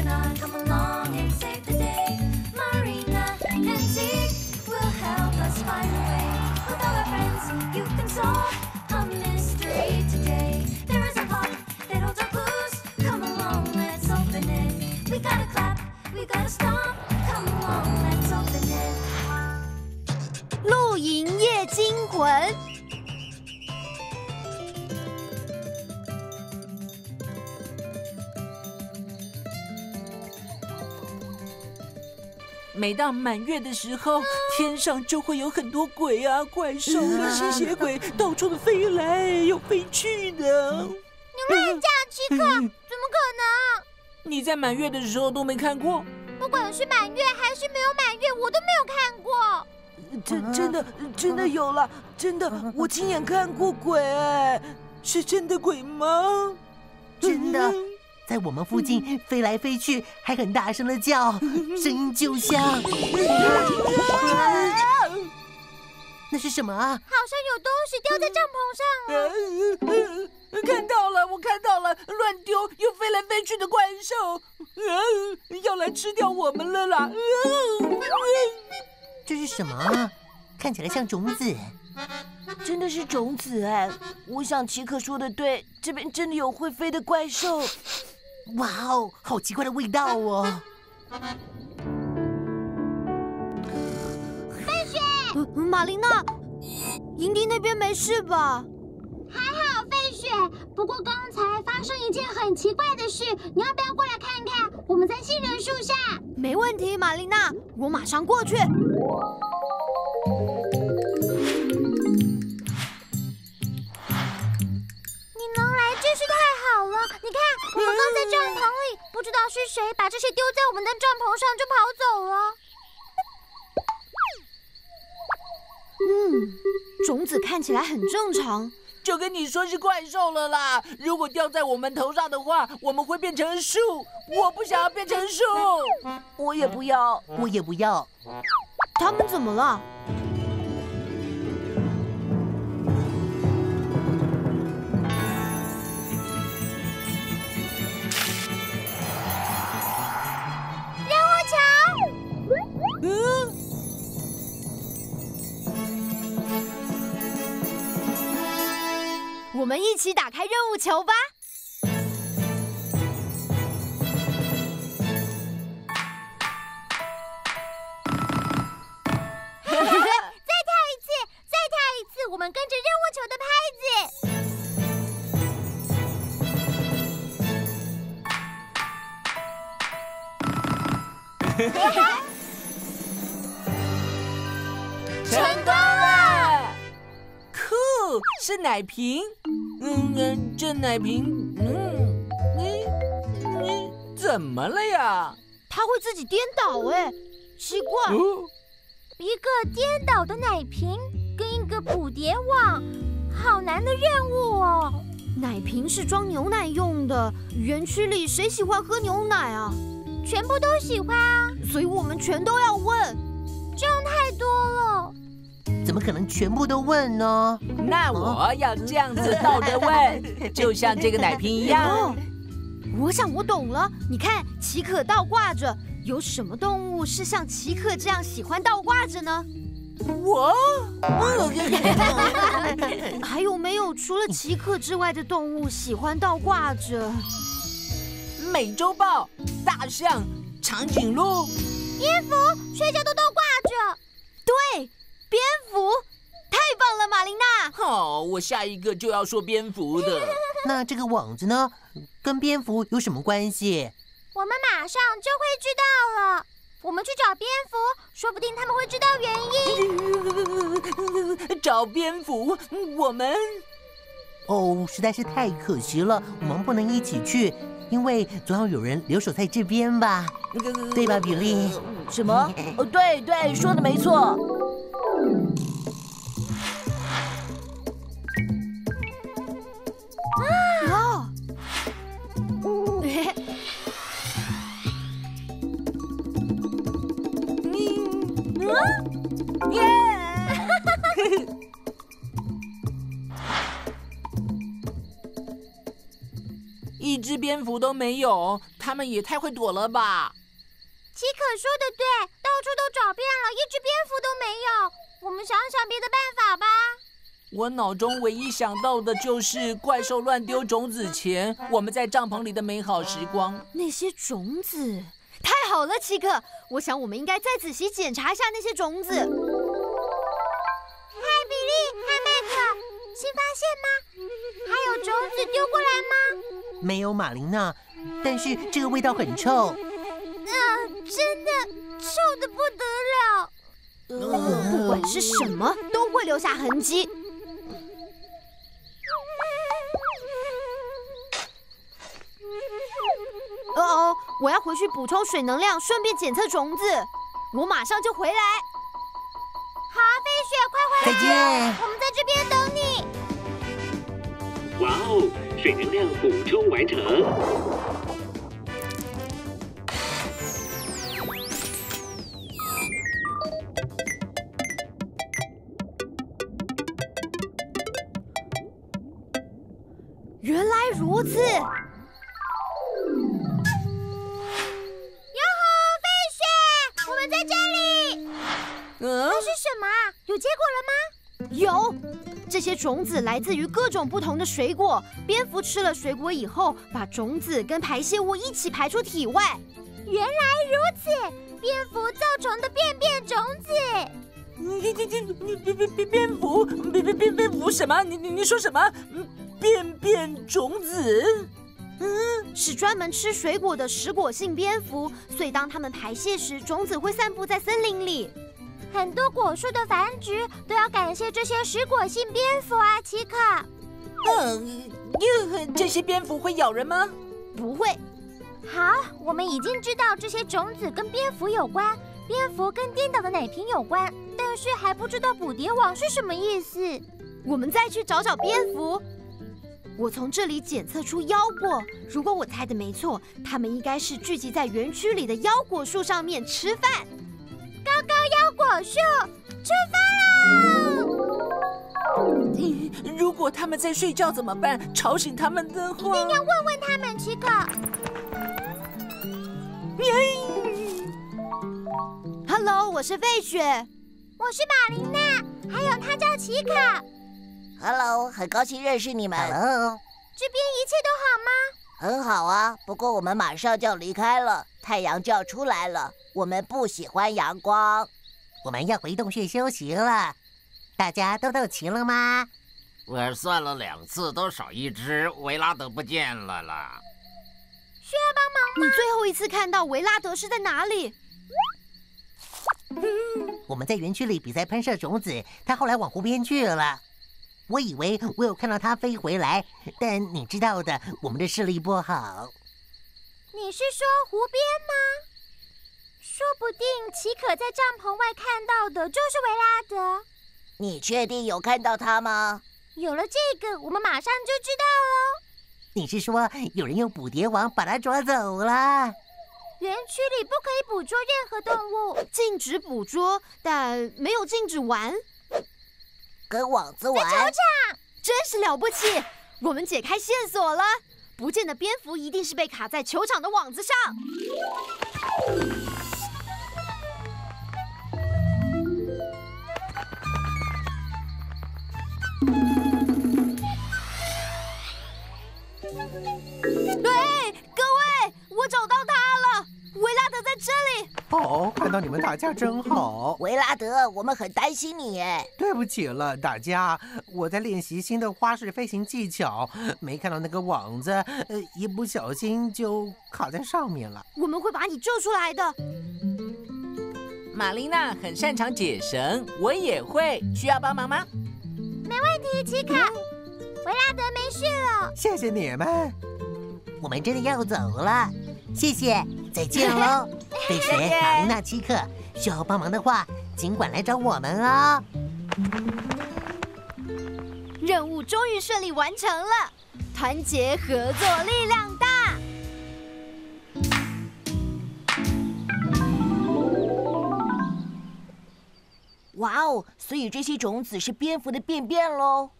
not come along and save the day. Marina and Zeke will help us find a way. With all our friends, you can solve a mystery today. There is a clock that holds our clues. Come along, let's open it. We gotta clap, we gotta stomp. Come along, let's open it. 露营夜惊魂。每到满月的时候，天上就会有很多鬼啊、怪兽和吸血鬼到处的飞来又飞去的。你乱讲，奇可，怎么可能？你在满月的时候都没看过？不管是满月还是没有满月，我都没有看过。真的有了，真的，我亲眼看过鬼，是真的鬼吗？真的。在我们附近飞来飞去，还很大声的叫，声音就像……那是什么啊？好像有东西掉在帐篷上了。看到了，我看到了，乱丢又飞来飞去的怪兽，要来吃掉我们了啦！这是什么啊？看起来像种子。真的是种子哎！我想奇可说的对，这边真的有会飞的怪兽。哇哦，好奇怪的味道哦！飞雪，玛琳娜，营地那边没事吧？还好，飞雪。不过刚才发生一件很奇怪的事，你要不要过来看看？我们在杏仁树下。没问题，玛琳娜，我马上过去。真是太好了！你看，我们刚在帐篷里，不知道是谁把这些丢在我们的帐篷上就跑走了。种子看起来很正常。就跟你说是怪兽了啦！如果掉在我们头上的话，我们会变成树。我不想要变成树。我也不要，我也不要。他们怎么了？我们一起打开任务球吧！再跳一次，再跳一次！我们跟着任务球的拍子。成功了！酷，是奶瓶。这奶瓶，你怎么了呀？它会自己颠倒哎，奇怪。一个颠倒的奶瓶跟一个捕蝶网，好难的任务哦。奶瓶是装牛奶用的，园区里谁喜欢喝牛奶啊？全部都喜欢啊，所以我们全都要问。这样太多了。怎么可能全部都问呢？那我要这样子倒着问，就像这个奶瓶一样。我想我懂了，你看，奇可倒挂着，有什么动物是像奇可这样喜欢倒挂着呢？我？还有没有除了奇可之外的动物喜欢倒挂着？美洲豹、大象、长颈鹿、蝙蝠，睡觉都倒挂着。对。蝙蝠，太棒了，玛琳娜！好，我下一个就要说蝙蝠的。那这个网子呢？跟蝙蝠有什么关系？我们马上就会知道了。我们去找蝙蝠，说不定他们会知道原因。找蝙蝠，我们……哦，实在是太可惜了，我们不能一起去，因为总要有人留守在这边吧？对吧，比利？什么？对，说的没错。一只蝙蝠都没有，它们也太会躲了吧？奇可说的对，到处都找遍了，一只蝙蝠都没有。我们想想别的办法吧。我脑中唯一想到的就是怪兽乱丢种子前，我们在帐篷里的美好时光。那些种子，太好了，奇可！我想我们应该再仔细检查一下那些种子。嗨，比利，嗨，麦克，新发现吗？还有种子丢过来吗？没有，玛琳娜，但是这个味道很臭。真的臭得不得了。不管是什么，都会留下痕迹。哦，我要回去补充水能量，顺便检测种子。我马上就回来。好，飞雪，快回来！再见。我们在这边等你。哇哦，水能量补充完成。原来如此。我们在这里。那是什么啊？有结果了吗？有，这些种子来自于各种不同的水果。蝙蝠吃了水果以后，把种子跟排泄物一起排出体外。原来如此，蝙蝠造成的便便种子。蝙蝠什么？你说什么？便种子？是专门吃水果的食果性蝙蝠，所以当它们排泄时，种子会散布在森林里。很多果树的繁殖都要感谢这些食果性蝙蝠啊，奇可。这些蝙蝠会咬人吗？不会。好，我们已经知道这些种子跟蝙蝠有关，蝙蝠跟颠倒的奶瓶有关，但是还不知道捕蝶网是什么意思。我们再去找找蝙蝠。我从这里检测出腰果，如果我猜的没错，它们应该是聚集在园区里的腰果树上面吃饭。高高腰果树，出发喽！如果他们在睡觉怎么办？吵醒他们的话，一定要问问他们，奇可。Hello， 我是费雪，我是玛琳娜，还有她叫奇可。Hello， 很高兴认识你们。Hello， 这边一切都好吗？很好啊，不过我们马上就要离开了，太阳就要出来了，我们不喜欢阳光。我们要回洞穴休息了。大家都到齐了吗？我算了2次，都少一只，维拉德不见了啦。需要帮忙吗？你最后一次看到维拉德是在哪里？我们在园区里比赛喷射种子，他后来往湖边去了。我以为我有看到它飞回来，但你知道的，我们的视力不好。你是说湖边吗？说不定奇可在帐篷外看到的就是维拉德。你确定有看到它吗？有了这个，我们马上就知道哦。你是说有人用捕蝶网把它抓走了？园区里不可以捕捉任何动物，禁止捕捉，但没有禁止玩。跟网子玩？在球场。真是了不起！我们解开线索了，不见的蝙蝠一定是被卡在球场的网子上。对，各位，我找到他了，维拉德在这里。哦，看到你们大家真好。维拉德，我们很担心你耶。对不起了，大家，我在练习新的花式飞行技巧，没看到那个网子，一不小心就卡在上面了。我们会把你救出来的。玛丽娜很擅长解绳，我也会，需要帮忙吗？没问题，奇可。维拉德没事了。谢谢你们。我们真的要走了，谢谢，再见喽。费雪、玛琳娜、奇可，需要帮忙的话，尽管来找我们哦。任务终于顺利完成了，团结合作力量大。哇哦，所以这些种子是蝙蝠的便便喽。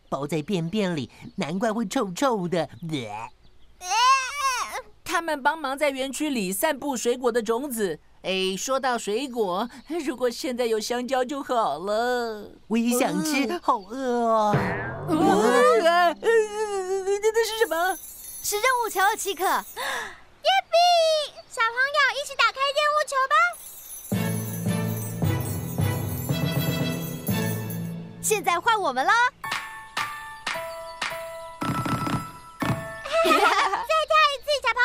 包在便便里，难怪会臭臭的。他们帮忙在园区里散布水果的种子。哎，说到水果，如果现在有香蕉就好了。我也想吃，好饿哦。这是什么？是任务球，奇可。耶比！小朋友一起打开任务球吧。现在换我们了。再跳一次，小朋友。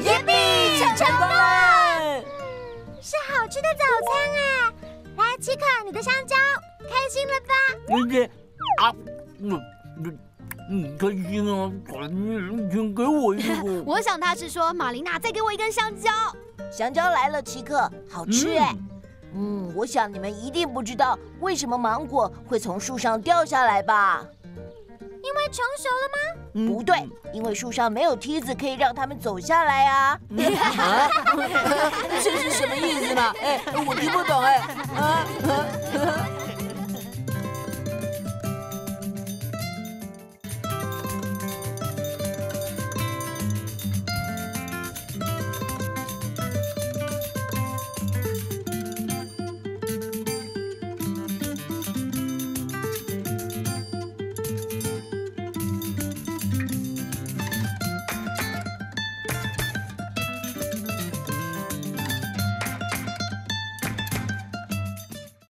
耶比，成功了！是好吃的早餐哎！来，奇可，你的香蕉，开心了吧？开心啊！请给我一个。我想他是说，玛琳娜再给我一根香蕉。香蕉来了，奇可，好吃哎。我想你们一定不知道为什么芒果会从树上掉下来吧？因为成熟了吗？不对，因为树上没有梯子可以让他们走下来啊。这是什么意思呢？哎，我听不懂哎。